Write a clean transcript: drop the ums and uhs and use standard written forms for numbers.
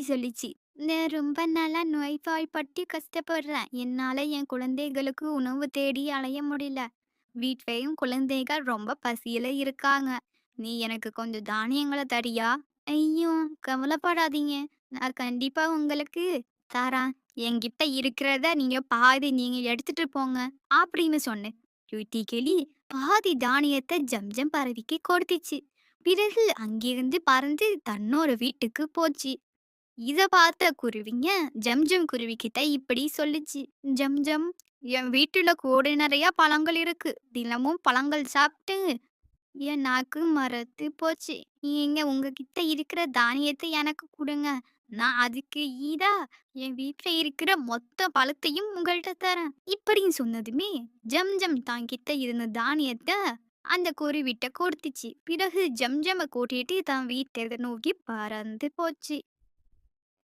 சொல்லிச்சு. நான் ரொம்ப நாளா நோய்வாய்ப்பட்டு கஷ்டப்படுறேன். என்னால என் குழந்தைகளுக்கு உணவு தேடி அலைய முடியல. வீட்லயும் குழந்தைகள் ரொம்ப பசியில இருக்காங்க. நீ எனக்கு கொஞ்சம் தானியங்கள தரியா? ஐயோ! கவலைப்படாதீங்க. நான் கண்டிப்பா உங்களுக்கு தரேன். என்கிட்ட இருக்கிறத நீங்க பாதி நீங்க எடுத்துட்டு போங்க. அப்படின்னு சொன்னேன். டுய்ட்டி கிளி பாதி தானியத்த ஜம்ஜம் பறவைக்கு கொடுத்துச்சு. பிறகு அங்கிருந்து பறந்து தன்னோட வீட்டுக்கு போச்சு. இத பார்த்த குருவிங்க ஜம்ஜம் குருவிகிட்ட இப்படி சொல்லுச்சு. ஜம்ஜம், என் வீட்டுல கூடை நெறைய பழங்கள் இருக்கு. தினமும் பழங்கள் சாப்பிட்டு என் நாக்கு மரத்து போச்சு. நீங்க உங்ககிட்ட இருக்கிற தானியத்தை எனக்கு குடுங்க. நான் அதுக்கு ஈடா என் வீட்ல இருக்கிற மொத்த பழத்தையும் உங்கள்ட்ட தரேன். இப்படின்னு சொன்னதுமே ஜம்ஜம் தான்கிட்ட இருந்த தானியத்த அந்த குருவிட்ட கொடுத்துச்சு. பிறகு ஜம்ஜம கூட்டிட்டு தான் வீட்ட நோக்கி பறந்து போச்சு.